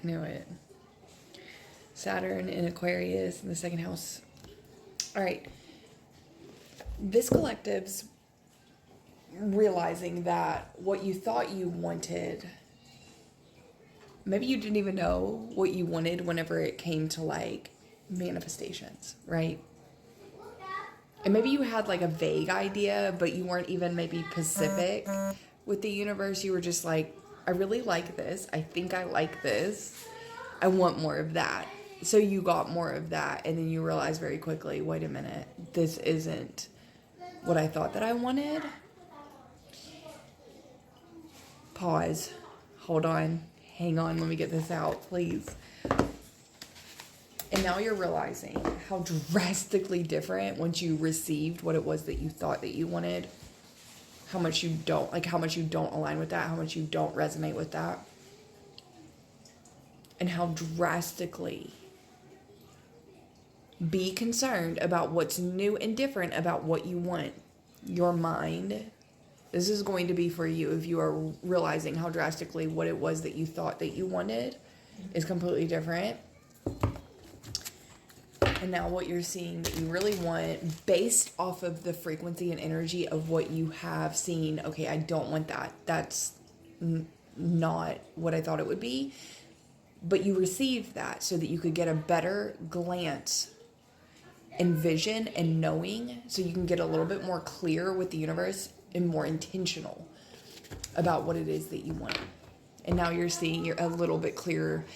knew it. Saturn in Aquarius in the second house. All right. This collective's realizing that what you thought you wanted, maybe you didn't even know what you wanted whenever it came to like manifestations, right? And maybe you had like a vague idea, but you weren't even maybe specific with the universe. You were just like, I really like this. I think I like this. I want more of that. So you got more of that. And then you realize very quickly, wait a minute, this isn't what I thought that I wanted. Pause. Hold on. Hang on. Let me get this out, please. And now you're realizing how drastically different once you received what it was that you thought that you wanted, how much you don't align with that, how much you don't resonate with that, and how drastically be concerned about what's new and different about what you want. Your mind, this is going to be for you if you are realizing how drastically what it was that you thought that you wanted is completely different. And now what you're seeing that you really want based off of the frequency and energy of what you have seen. Okay, I don't want that. That's not what I thought it would be. But you received that so that you could get a better glance and vision and knowing, so you can get a little bit more clear with the universe and more intentional about what it is that you want. And now you're seeing a little bit clearer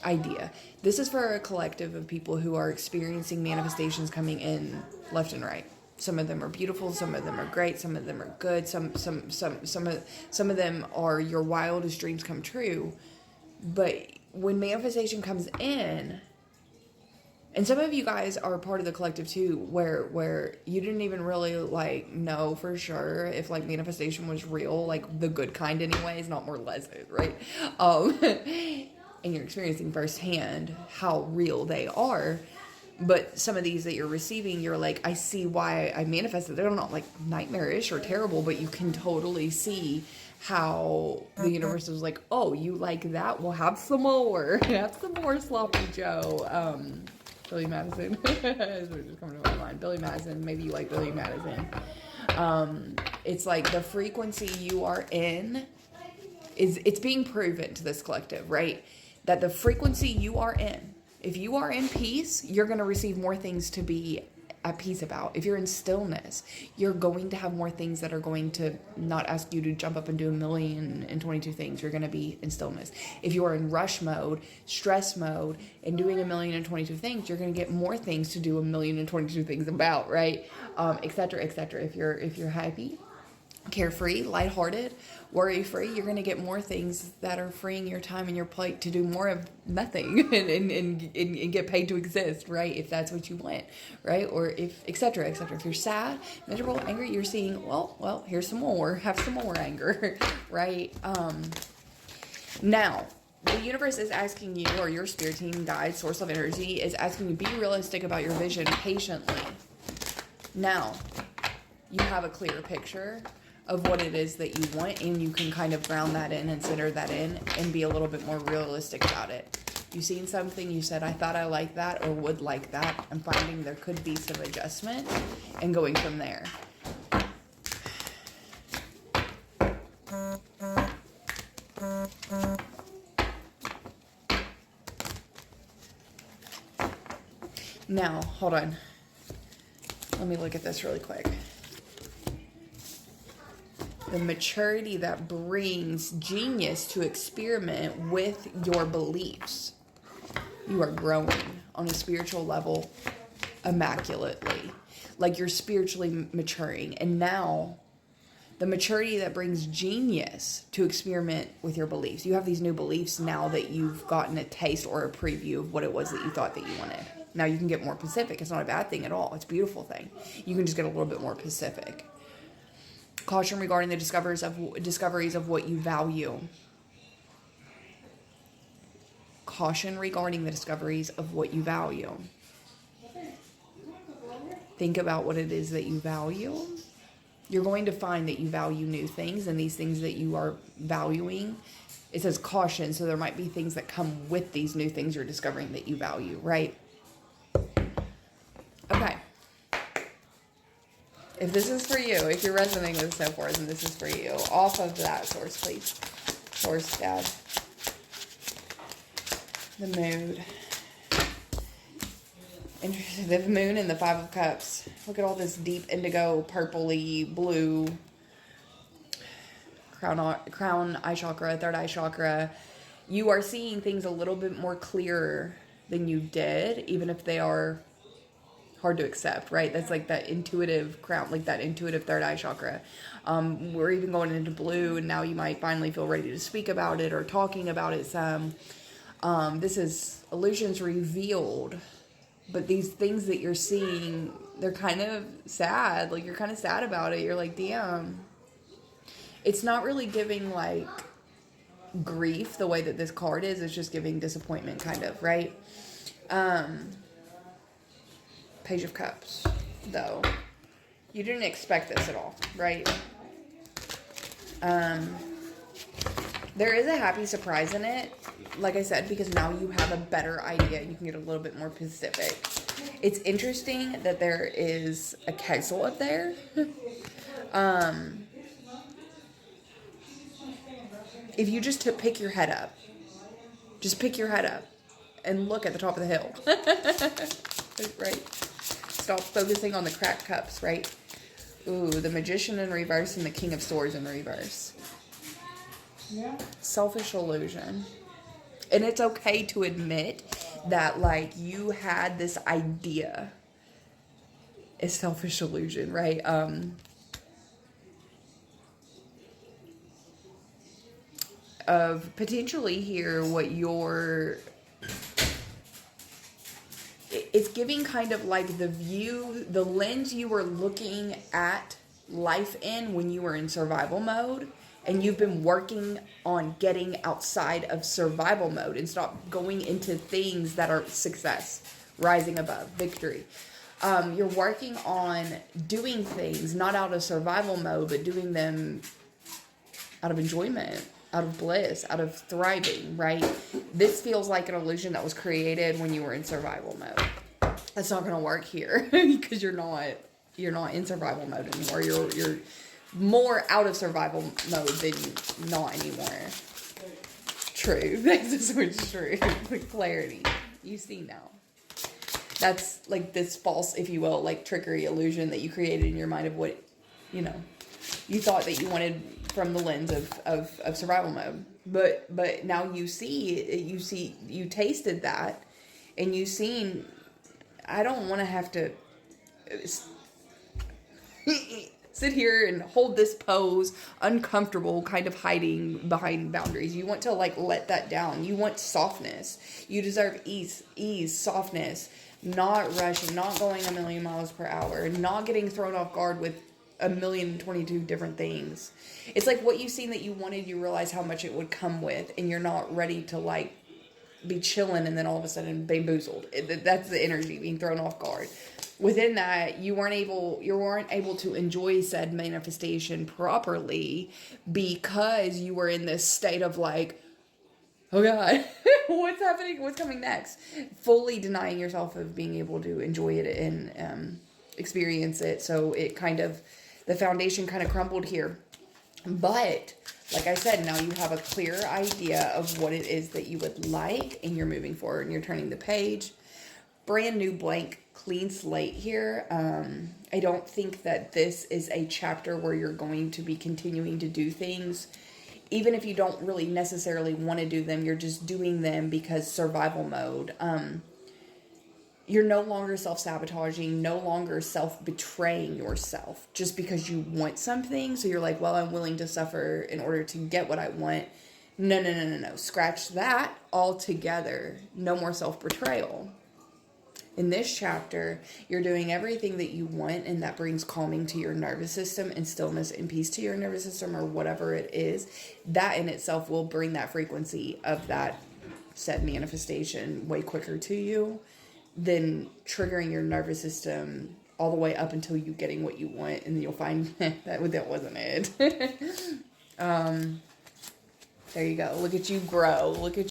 idea. This is for a collective of people who are experiencing manifestations coming in left and right. Some of them are beautiful, some of them are great, some of them are good, some of them are your wildest dreams come true. But when manifestation comes in, and some of you guys are part of the collective too, where you didn't even really like know for sure if like manifestation was real, like the good kind anyways, not more pleasant, right? And you're experiencing firsthand how real they are. But some of these that you're receiving, you're like, I see why I manifested. They're not like nightmarish or terrible, but you can totally see how the universe was like, oh, you like that? Well, have some more. Have some more sloppy Joe. Billy Madison. That's just coming to my mind. Billy Madison. Maybe you like Billy Madison. It's like the frequency you are in it's being proven to this collective, right? That the frequency you are in, if you are in peace, you're going to receive more things to be at peace about. If you're in stillness, you're going to have more things that are going to not ask you to jump up and do 1,022 things. You're going to be in stillness. If you are in rush mode, stress mode, and doing 1,022 things, you're going to get more things to do 1,022 things about, right? Et cetera, et cetera. If you're happy, carefree, lighthearted, worry-free, you're going to get more things that are freeing your time and your plate to do more of nothing and get paid to exist, right? If that's what you want, right? Or if, et cetera, et cetera. If you're sad, miserable, angry, you're seeing, well, here's some more. Have some more anger, right? Now, the universe is asking you, or your spirit team, guide, source of energy, is asking you, be realistic about your vision patiently. Now, you have a clear picture of what it is that you want, and you can kind of ground that in and center that in and be a little bit more realistic about it. You've seen something, you said, I thought I liked that or would like that. I'm finding there could be some adjustment and going from there. Now, hold on. Let me look at this really quick. The maturity that brings genius to experiment with your beliefs. You are growing on a spiritual level immaculately. Like you're spiritually maturing. And now, the maturity that brings genius to experiment with your beliefs. You have these new beliefs now that you've gotten a taste or a preview of what it was that you thought that you wanted. Now you can get more specific. It's not a bad thing at all. It's a beautiful thing. You can just get a little bit more specific. Caution regarding the discoveries of what you value. Caution regarding the discoveries of what you value. Think about what it is that you value. You're going to find that you value new things, and these things that you are valuing it says caution, so there might be things that come with these new things you're discovering that you value, right? Okay. If this is for you, if you're resonating with so forth, and this is for you, off of that source, please. Source, Dad. The mood. Interesting. The moon and the Five of Cups. Look at all this deep indigo, purpley, blue. Crown eye chakra, third eye chakra. You are seeing things a little bit more clearer than you did, even if they are hard to accept, right? That's like that intuitive crown, like that intuitive third eye chakra. We're even going into blue, and now you might finally feel ready to speak about it or talking about it some. This is illusions revealed, but these things that you're seeing, they're kind of sad. Like, you're kind of sad about it. You're like, damn. It's not really giving like grief the way that this card is. It's just giving disappointment, kind of, right? Page of Cups, though. You didn't expect this at all, right? There is a happy surprise in it, like I said, because now you have a better idea. You can get a little bit more specific. It's interesting that there is a castle up there. If you just pick your head up, just pick your head up and look at the top of the hill, right? Stop focusing on the cracked cups, right? Ooh, the Magician in reverse and the King of Swords in reverse. Yeah. Selfish illusion. And it's okay to admit that, like, you had this idea. It's selfish illusion, right? Of potentially here what you're... It's giving kind of like the view, the lens you were looking at life in when you were in survival mode, and you've been working on getting outside of survival mode and stop going into things that are success, rising above, victory. You're working on doing things not out of survival mode, but doing them out of enjoyment, out of bliss, out of thriving, right? This feels like an illusion that was created when you were in survival mode. That's not going to work here because you're not in survival mode anymore. You're more out of survival mode than not anymore. True. This is true. Clarity. You see now. That's like this false, if you will, like trickery illusion that you created in your mind of what, you thought that you wanted from the lens of survival mode. But now you tasted that, and you've seen, I don't want to have to sit here and hold this pose, uncomfortable, kind of hiding behind boundaries. You want to like let that down. You want softness. You deserve ease, softness, not rushing, not going a million miles per hour, not getting thrown off guard with 1,022 different things. It's like what you've seen that you wanted, you realize how much it would come with, and you're not ready to like be chilling and then all of a sudden bamboozled. That's the energy, being thrown off guard. Within that, you weren't able to enjoy said manifestation properly because you were in this state of like, oh God, what's happening? What's coming next? Fully denying yourself of being able to enjoy it and experience it. So it kind of, the foundation kind of crumbled here. But like I said, now you have a clear idea of what it is that you would like, and you're moving forward and you're turning the page. Brand new blank, clean slate here. I don't think that this is a chapter where you're going to be continuing to do things. Even if you don't really necessarily want to do them, you're just doing them because survival mode. You're no longer self-sabotaging, no longer self-betraying yourself just because you want something. So you're like, well, I'm willing to suffer in order to get what I want. No. Scratch that altogether. No more self-betrayal. In this chapter, you're doing everything that you want, and that brings calming to your nervous system and stillness and peace to your nervous system, or whatever it is. That in itself will bring that frequency of that said manifestation way quicker to you than triggering your nervous system all the way up until you getting what you want, and then you'll find that wasn't it. There you go. Look at you grow. Look at